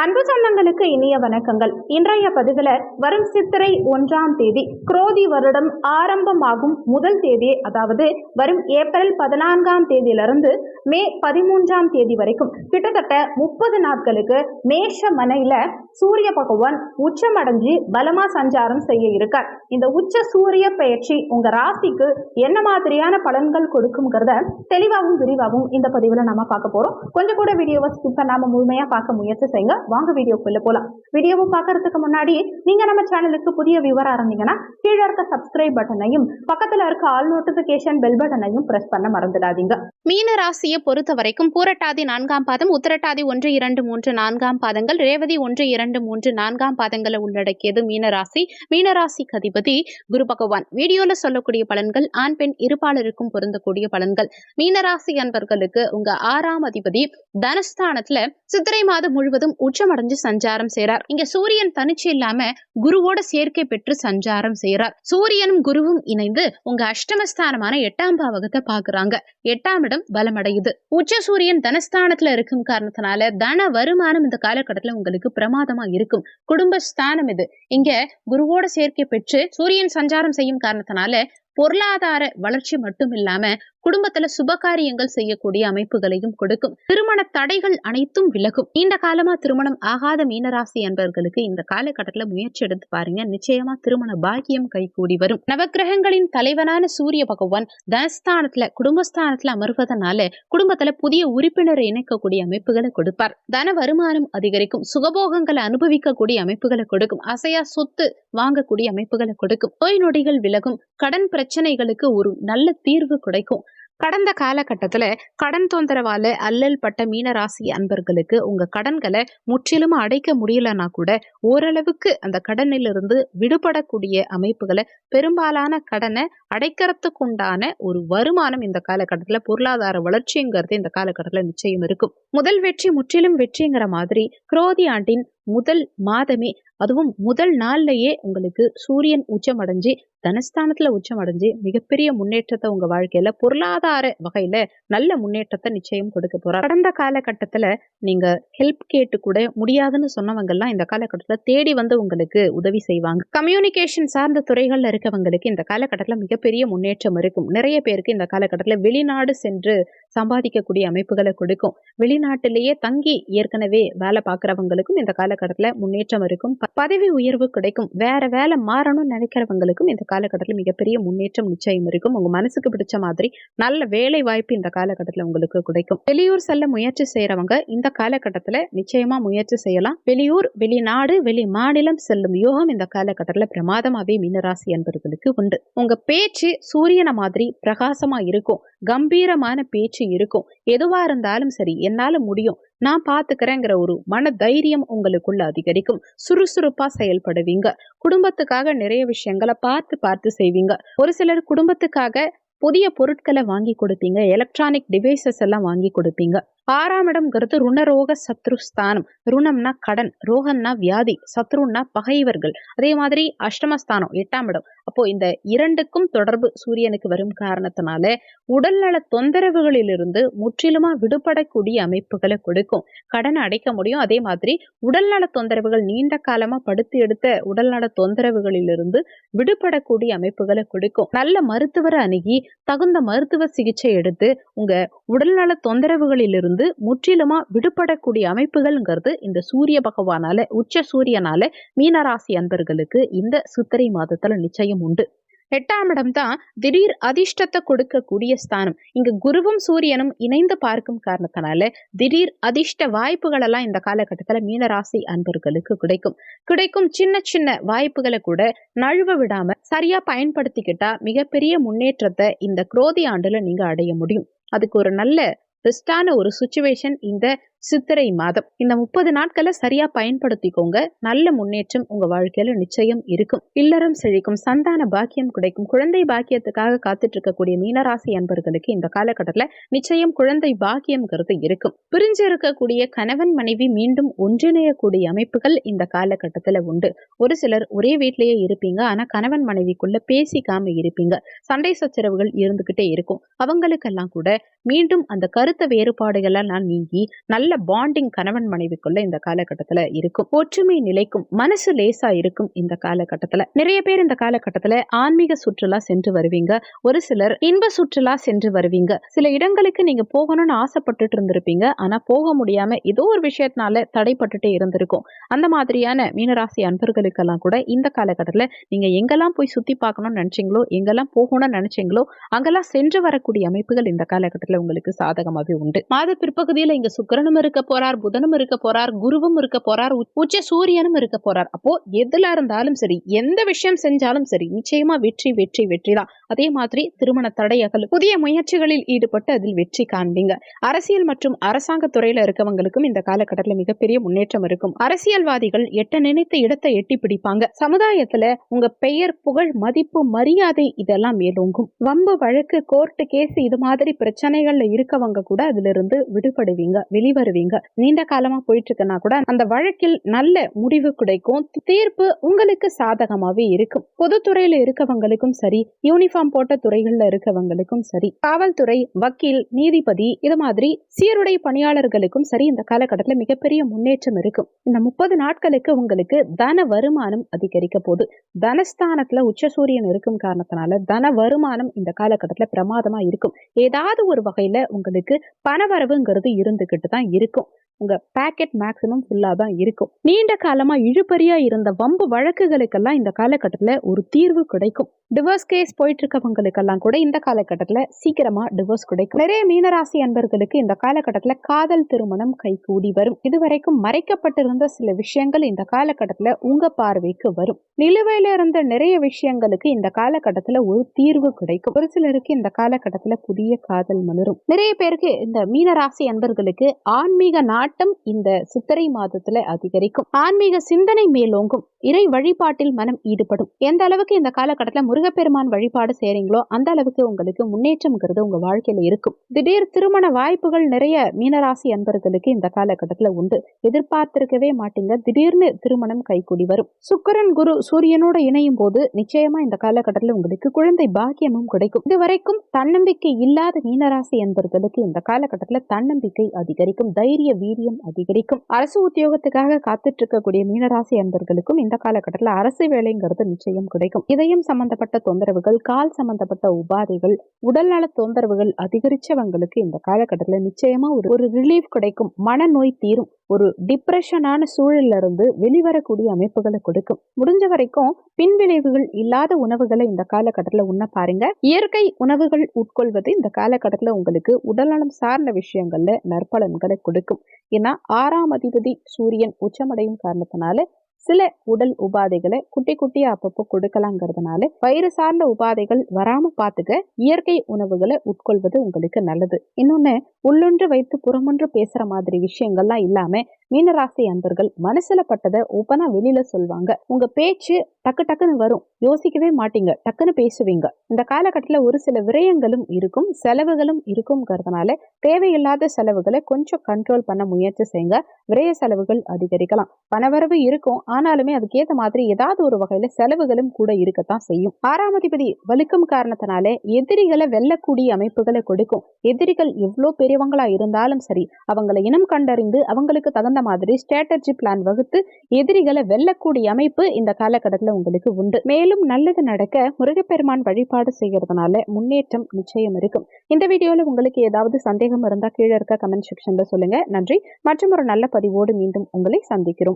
அன்பு சொந்தங்களுக்கு இனிய வணக்கங்கள். இன்றைய பதிவுல வரும் சித்திரை 1ஆம் தேதி குரோதி வருடம் ஆரம்பமாகும் முதல் தேதி, அதாவது வரும் ஏப்ரல் 14ஆம் தேதியிலிருந்து மே 13ஆம் தேதி வரைக்கும் கிட்டத்தட்ட 30 நாட்களுக்கு மேஷ மனையில சூரிய பகவான் உச்சமடைஞ்சு பலமா சஞ்சாரம் செய்ய இருக்கார். இந்த உச்ச சூரிய பெயர்ச்சி உங்க ராசிக்கு என்ன மாதிரியான பலன்கள் கொடுக்கும்ங்கிறத தெளிவாகவும் விரிவாகவும் இந்த பதிவுல நம்ம பார்க்க போறோம். கொஞ்சம் கூட வீடியோவை ஸ்கிப் பண்ணாம முழுமையா பார்க்க முயற்சி செய்யுங்க. வாங்க வீடியோக்குள்ள போலாம். வீடியோவை பார்க்கறதுக்கு முன்னாடி நீங்க நம்ம சேனலுக்கு புதிய வியூவரா இருந்தீங்கன்னா கீழே இருக்க சப்ஸ்கிரைப் பட்டனையும் பக்கத்துல இருக்க ஆல் நோட்டிபிகேஷன் பெல் பட்டனையும் பிரஸ் பண்ண மறந்துடாதீங்க. மீன ராசியை பொறுத்த வரைக்கும் பூரட்டாதி 4ஆம் பாதம், உத்திரட்டாதி 1, 2, 3, 4ஆம் பாதங்கள், ரேவதி 1, 2, 3, 4ஆம் பாதங்களை உள்ளடக்கியது மீனராசி. மீனராசிக்கு அதிபதி குரு பகவான். வீடியோல சொல்லக்கூடிய பலன்கள் ஆண் பெண் இருபாலருக்கும் பொருந்தக்கூடிய பலன்கள். மீனராசி அன்பர்களுக்கு உங்க 6ஆம் அதிபதி தனஸ்தானத்துல சித்திரை மாதம் முழுவதும் உச்சமடைஞ்சு சஞ்சாரம் செய்யறார். இங்க சூரியன் தனிச்சு இல்லாம குருவோட சேர்க்கை பெற்று சஞ்சாரம் செய்யறார். சூரியனும் குருவும் இணைந்து உங்க அஷ்டமஸ்தானமான 8ஆம் பாவகத்தை பாக்குறாங்க. 8ஆம் இடம் பலமடையுது. உச்ச சூரியன் தனஸ்தானத்துல இருக்கும் காரணத்தினால தன வருமானம் இந்த காலகட்டத்துல உங்களுக்கு பிரமாதமா இருக்கும். குடும்பஸ்தானம் இது. இங்க குருவோட சேர்க்கை பெற்று சூரியன் சஞ்சாரம் செய்யும் காரணத்தினால பொருளாதார வளர்ச்சி மட்டும் இல்லாம குடும்பத்துல சுபகாரியங்கள் செய்யக்கூடிய அமைப்புகளையும் கொடுக்கும். திருமண தடைகள் அனைத்தும் விலகும். நீண்ட காலமா திருமணம் ஆகாத மீனராசி அன்பர்களுக்கு இந்த காலகட்டத்துல முயற்சி எடுத்து பாருங்க. நிச்சயமா திருமண பாக்கியம் கைகூடி வரும். நவக்கிரகங்களின் தலைவனான சூரிய பகவான் தனஸ்தானத்துல குடும்பஸ்தானத்துல அமர்வதனால குடும்பத்துல புதிய உறுப்பினரை இணைக்கக்கூடிய அமைப்புகளை கொடுப்பார். தன வருமானம் அதிகரிக்கும். சுகபோகங்களை அனுபவிக்கக்கூடிய அமைப்புகளை கொடுக்கும். அசையா சொத்து வாங்கக்கூடிய அமைப்புகளை கொடுக்கும். நோய் நொடிகள் விலகும். கடன் பிரச்சனைகளுக்கு ஒரு நல்ல தீர்வு கிடைக்கும். கடந்த காலகட்டத்துல கடன் தொந்தரவால அல்லல் பட்ட மீனராசி அன்பர்களுக்கு உங்க கடன்களை முற்றிலும் அடைக்க முடியலன்னா கூட ஓரளவுக்கு அந்த கடனிலிருந்து விடுபடக்கூடிய அமைப்புகளை, பெரும்பாலான கடனை அடைக்கிறதுக்கு உண்டான ஒரு வருமானம் இந்த காலகட்டத்துல, பொருளாதார வளர்ச்சிங்கிறது இந்த காலகட்டத்துல நிச்சயம் இருக்கும். முதல் வெற்றி முற்றிலும் வெற்றிங்கிற மாதிரி குரோதி ஆண்டின் முதல் மாதமே, அதுவும் முதல் நாள்லயே உங்களுக்கு சூரியன் உச்சமடைஞ்சு தனஸ்தானத்துல உச்சமடைஞ்சு மிகப்பெரிய முன்னேற்றத்தை உங்க வாழ்க்கையில பொருளாதார வகையில நல்ல முன்னேற்றத்தை நிச்சயம் கொடுக்க போறார். கடந்த காலகட்டத்துல நீங்க ஹெல்ப் கேட்டு கூட முடியாதுன்னு சொன்னவங்க எல்லாம் இந்த காலகட்டத்துல தேடி வந்து உங்களுக்கு உதவி செய்வாங்க. கம்யூனிகேஷன் சார்ந்த துறைகள்ல இருக்கவங்களுக்கு இந்த காலகட்டத்துல மிகப்பெரிய முன்னேற்றம் இருக்கும். நிறைய பேருக்கு இந்த காலகட்டத்துல வெளிநாடு சென்று சம்பாதிக்கக்கூடிய அமைப்புகளை கொடுக்கும். வெளிநாட்டிலேயே தங்கி ஏற்கனவே வேலை பார்க்கறவங்களுக்கும் இந்த காலகட்டத்துல முன்னேற்றம் இருக்கும். பதவி உயர்வு கிடைக்கும். வேற வேலை மாறணும்னு நினைக்கிறவங்களுக்கும் இந்த காலகட்டத்துல மிகப்பெரிய முன்னேற்றம் நிச்சயம் இருக்கும். உங்க மனசுக்கு பிடிச்ச மாதிரி நல்ல வேலை வாய்ப்பு இந்த காலகட்டத்துல உங்களுக்கு கிடைக்கும். வெளியூர் செல்ல முயற்சி செய்யறவங்க இந்த காலகட்டத்துல நிச்சயமா முயற்சி செய்யலாம். வெளியூர், வெளிநாடு, வெளி மாநிலம் செல்லும் யோகம் இந்த காலகட்டத்துல பிரமாதமாவே மீனராசி என்பவர்களுக்கு உண்டு. உங்க பேச்சு சூரியனை மாதிரி பிரகாசமா இருக்கும். கம்பீரமான பேச்சு இருக்கும். எதுவா இருந்தாலும் சரி, என்னால முடியும், நான் பாத்துக்கிறேங்கிற ஒரு மன தைரியம் உங்களுக்குள்ள அதிகரிக்கும். சுறுசுறுப்பா செயல்படுவீங்க. குடும்பத்துக்காக நிறைய விஷயங்களை பார்த்து செய்வீங்க. ஒரு சிலர் குடும்பத்துக்காக புதிய பொருட்களை வாங்கி கொடுப்பீங்க. எலக்ட்ரானிக் டிவைசஸ் எல்லாம் வாங்கி கொடுப்பீங்க. 6ஆம் இடம்ங்கிறது ருணரோக சத்ருஸ்தானம். ருணம்னா கடன், ரோகம்னா வியாதி, சத்ருன்னா பகைவர்கள். அதே மாதிரி அஷ்டமஸ்தானம் 8ஆம் இடம். அப்போ இந்த இரண்டுக்கும் தொடர்பு சூரியனுக்கு வரும் காரணத்தினால உடல்நல தொந்தரவுகளிலிருந்து முற்றிலுமா விடுபடக்கூடிய அமைப்புகளை கொடுக்கும். கடனை அடைக்க முடியும். அதே மாதிரி உடல்நல தொந்தரவுகள், நீண்ட காலமா படுத்து எடுத்த உடல்நல தொந்தரவுகளிலிருந்து விடுபடக்கூடிய அமைப்புகளை கொடுக்கும். நல்ல மருத்துவரை அணுகி தகுந்த மருத்துவ சிகிச்சை எடுத்து உங்க உடல்நல தொந்தரவுகளிலிருந்து முற்றிலுமா விடுபடக்கூடிய அமைப்புகள்ங்கிறது இந்த சூரிய பகவானால, உச்ச சூரியனால மீனராசி அன்பர்களுக்கு இந்த சித்திரை மாதத்துல நிச்சயம் உண்டு. 8ஆம் இடம் தான் திடீர் அதிர்ஷ்டத்தை கொடுக்கக்கூடிய ஸ்தானம். இங்க குருவும் சூரியனும் இணைந்து பார்க்கும் காரணத்தினால திடீர் அதிர்ஷ்ட வாய்ப்புகள் எல்லாம் இந்த காலகட்டத்துல மீனராசி அன்பர்களுக்கு கிடைக்கும். சின்ன சின்ன வாய்ப்புகளை கூட நழுவ விடாம சரியா பயன்படுத்திக்கிட்டா மிகப்பெரிய முன்னேற்றத்தை இந்த குரோதி ஆண்டுல நீங்க அடைய முடியும். அதுக்கு ஒரு நல்ல பெஸ்டான ஒரு சிச்சுவேஷன் இந்த சித்திரை மாதம். இந்த 30 நாட்களை சரியா பயன்படுத்திக்கோங்க. நல்ல முன்னேற்றம் உங்க வாழ்க்கையில நிச்சயம் இருக்கும். இல்லறம் செழிக்கும். சந்தான பாக்கியம் கிடைக்கும். குழந்தை பாக்கியத்துக்காக காத்துட்டு இருக்கக்கூடிய மீனராசி அன்பர்களுக்கு இந்த காலகட்டத்துல நிச்சயம் குழந்தை பாக்கியம்ங்கிறது இருக்கும். பிரிஞ்சு இருக்கக்கூடிய கணவன் மனைவி மீண்டும் ஒன்றிணையக்கூடிய அமைப்புகள் இந்த காலகட்டத்துல உண்டு. ஒரு சிலர் ஒரே வீட்டிலேயே இருப்பீங்க. ஆனா கணவன் மனைவிக்குள்ள பேசிக்காம இருப்பீங்க. சண்டை சச்சரவுகள் இருந்துகிட்டே இருக்கும். அவங்களுக்கெல்லாம் கூட மீண்டும் அந்த கருத்து வேறுபாடுகள் எல்லாம் நீங்கி நல்ல நல்ல பாண்டிங் கணவன் மனைவிக்குள்ள இந்த காலகட்டத்துல இருக்கும். ஒற்றுமை நிலைக்கும், மனசு லேசா இருக்கும். இந்த காலகட்டத்துல நிறைய பேர் இந்த காலகட்டத்துல ஆன்மீக சுற்றுலா சென்று வருவீங்க. ஒரு சிலர் இன்ப சுற்றுலா சென்று வருவீங்க. சில இடங்களுக்கு நீங்க போகணும்னு ஆசைப்பட்டுட்டு இருந்திருப்பீங்க. ஆனா போக முடியாம ஏதோ ஒரு விஷயத்தினால தடைப்பட்டுட்டே இருந்திருக்கும். அந்த மாதிரியான மீனராசி அன்பர்களுக்கெல்லாம் கூட இந்த காலகட்டத்துல நீங்க எங்கெல்லாம் போய் சுத்தி பார்க்கணும்னு நினைச்சீங்களோ, எங்கெல்லாம் போகணும்னு நினைச்சீங்களோ அங்கெல்லாம் சென்று வரக்கூடிய அமைப்புகள் இந்த காலகட்டத்துல உங்களுக்கு சாதகமாவே உண்டு. மாத பிற்பகுதியில இங்க சுக்கிரனும் இருக்க போறார், புதனும் இருக்க போறார், குருவும் இருக்க போறார், உச்ச சூரியனும் இருக்க போறார். அப்போ எதுல இருந்தாலும் சரி, எந்த விஷயம் செஞ்சாலும் சரி, நிச்சயமா வெற்றி வெற்றி வெற்றி தான். அதே மாதிரி திருமண தடை அகலும். புதிய முயற்சிகளில் ஈடுபட்டு அதில் வெற்றி காண்பீங்க. அரசியல் மற்றும் அரசாங்க துறையில இருக்கவங்களுக்கும் இந்த காலகட்டத்துல மிகப்பெரிய முன்னேற்றம் இருக்கும். அரசியல்வாதிகள் எட்ட நினைத்த இடத்தை எட்டி பிடிப்பாங்க. சமுதாயத்துல உங்க பெயர், புகழ், மதிப்பு, மரியாதை இதெல்லாம் மேலோங்கும். வம்பு வழக்கு, கோர்ட்டு கேஸ் இது மாதிரி பிரச்சனைகள்ல இருக்கவங்க கூட அதுல இருந்து விடுபடுவீங்க, வெளிவருவீங்க. நீண்ட காலமா போயிட்டு இருக்குன்னா கூட அந்த வழக்கில் நல்ல முடிவு கிடைக்கும். தீர்ப்பு உங்களுக்கு சாதகமாவே இருக்கும். பொதுத்துறையில இருக்கவங்களுக்கும் சரி, யூனிஃபார்ம் போட்ட துறைகள்ல இருக்கவங்களுக்கும் சரி, காவல்துறை, வக்கீல், நீதிபதி இது மாதிரி சீருடை பணியாளர்களுக்கும் சரி இந்த காலகட்டத்துல மிகப்பெரிய முன்னேற்றம் இருக்கும். இந்த 30 நாட்களுக்கு உங்களுக்கு தன வருமானம் அதிகரிக்க போகுது. தனஸ்தானத்துல உச்ச சூரியன் இருக்கும் காரணத்தினால தன வருமானம் இந்த காலகட்டத்துல பிரமாதமா இருக்கும். ஏதாவது ஒரு வகையில உங்களுக்கு பணவரவுங்கிறது இருந்துகிட்டு தான் இருக்கும். உங்க பாக்கெட் மேக்சிமம் ஃபுல்லா தான் இருக்கும். நீண்ட காலமா இழுபறியா இருந்த வம்பு வழக்குகளுக்கெல்லாம் இந்த காலகட்டத்துல ஒரு தீர்வு கிடைக்கும். டிவோர்ஸ் கேஸ் போயிட்டு இருக்கவங்களுக்கெல்லாம் கூட இந்த காலகட்டத்துல சீக்கிரமா டிவோர்ஸ் கிடைக்கும். நிறைய மீனராசி அன்பர்களுக்கு இந்த காலகட்டத்துல காதல் திருமணம் கைகூடி வரும். இதுவரைக்கும் மறைக்கப்பட்டிருந்த சில விஷயங்கள் இந்த காலகட்டத்துல உங்க பார்வைக்கு வரும். நிலுவையில இருந்த நிறைய விஷயங்களுக்கு இந்த காலகட்டத்துல ஒரு தீர்வு கிடைக்கும். ஒரு சிலருக்கு இந்த காலகட்டத்துல புதிய காதல் மலரும். நிறைய பேருக்கு இந்த மீனராசி அன்பர்களுக்கு ஆன்மீக நாட்டம் இந்த சித்திரை மாதத்துல அதிகரிக்கும். ஆன்மீக சிந்தனை மேலோங்கும். இறை வழிபாட்டில் மனம் ஈடுபடும். எந்த அளவுக்கு இந்த காலகட்டத்துல முருகப்பெருமான் வழிபாடு செய்றீங்களோ அந்த அளவுக்கு உங்களுக்கு முன்னேற்றம்ங்கிறது உங்க வாழ்க்கையில இருக்கும். திடீர் திருமண வாய்ப்புகள் நிறைய மீனராசி அன்பர்களுக்கு இந்த காலகட்டத்துல உண்டு. எதிர்பார்த்திருக்கவே மாட்டீங்க, திடீர்னு திருமணம் கைகூடி வரும். சுக்கிரன், குரு, சூரியனோட இணையும் போது நிச்சயமா இந்த காலகட்டத்துல உங்களுக்கு குழந்தை பாக்கியமும் கிடைக்கும். இதுவரைக்கும் தன்னம்பிக்கை இல்லாத மீனராசி அன்பர்களுக்கு இந்த காலகட்டத்துல தன்னம்பிக்கை அதிகரிக்கும். தைரிய வீரியம் அதிகரிக்கும். அரசு உத்தியோகத்துக்காக காத்துட்டு இருக்கக்கூடிய மீனராசி அன்பர்களுக்கும் இந்த காலகட்டத்துல அரசு வேலைங்கிறது நிச்சயம் கிடைக்கும். இதயம் சம்பந்தப்பட்ட தொந்தரவுகள், கால் சம்பந்தப்பட்ட உபாதைகள், உடல்நல தொந்தரவுகள் அதிகரிச்சவங்களுக்கு இந்த காலகட்டத்துல நிச்சயமா ஒரு ரிலீஃப் கிடைக்கும். மனநோய் தீரும். ஒரு டிப்ரெஷனான சூழல்ல இருந்து வெளிவரக்கூடிய அமைப்புகளை கொடுக்கும். முடிஞ்ச வரைக்கும் பின்விளைவுகள் இல்லாத உணவுகளை இந்த காலகட்டத்துல உண்ண பாருங்க. இயற்கை உணவுகள் உட்கொள்வது இந்த காலகட்டத்துல உங்களுக்கு உடல்நலம் சார்ந்த விஷயங்கள்ல நற்பலன்களை கொடுக்கும். ஏன்னா 6ஆம் அதிபதி சூரியன் உச்சமடையும் காரணத்தினால சில உடல் உபாதைகளை குட்டி குட்டியா அப்பப்போ கொடுக்கலாங்கிறதுனால வயிறு சார்ந்த உபாதைகள் வராம பாத்துக்க இயற்கை உணவுகளை உட்கொள்வது உங்களுக்கு நல்லது. இன்னொன்னு, உள்ளொன்று வைத்து புறமொன்று பேசுற மாதிரி விஷயங்கள்லாம் இல்லாம மீனராசி அன்பர்கள் மனசுல பட்டதை ஓப்பனா வெளியில சொல்வாங்க. உங்க பேச்சு டக்கு டக்குன்னு வரும். யோசிக்கவே மாட்டீங்க, டக்குன்னு பேசுவீங்க. இந்த காலகட்டத்துல ஒரு சில விரயங்களும் இருக்கும், செலவுகளும் இருக்கும்ங்கிறதுனால தேவையில்லாத செலவுகளை கொஞ்சம் கண்ட்ரோல் பண்ண முயற்சி செய்யுங்க. விரய செலவுகள் அதிகரிக்கலாம். பணவரவு இருக்கும், ஆனாலுமே அதுக்கேற்ற மாதிரி ஏதாவது ஒரு வகையில செலவுகளும் கூட இருக்கத்தான் செய்யும். 6ஆம் அதிபதி வலுக்கும் காரணத்தினால எதிரிகளை வெல்லக்கூடிய அமைப்புகளை கொடுக்கும். எதிரிகள் எவ்வளவு பெரியவங்களா இருந்தாலும் சரி, அவங்களை இனம் கண்டறிந்து அவங்களுக்கு தகுந்த மாதிரி ஸ்ட்ராட்டஜி பிளான் வகுத்து எதிரிகளை வெல்லக்கூடிய அமைப்பு இந்த காலகட்டத்துல உங்களுக்கு உண்டு. மேலும் நல்லது நடக்க முருகப்பெருமான் வழிபாடு செய்யறதுனால முன்னேற்றம் நிச்சயம் இருக்கும். இந்த வீடியோல உங்களுக்கு ஏதாவது சந்தேகம் இருந்தா கீழே இருக்க கமெண்ட் செக்ஷன்ல சொல்லுங்க. நன்றி. மற்றும் ஒரு நல்ல பதிவோடு மீண்டும் உங்களை சந்திக்கிறோம்.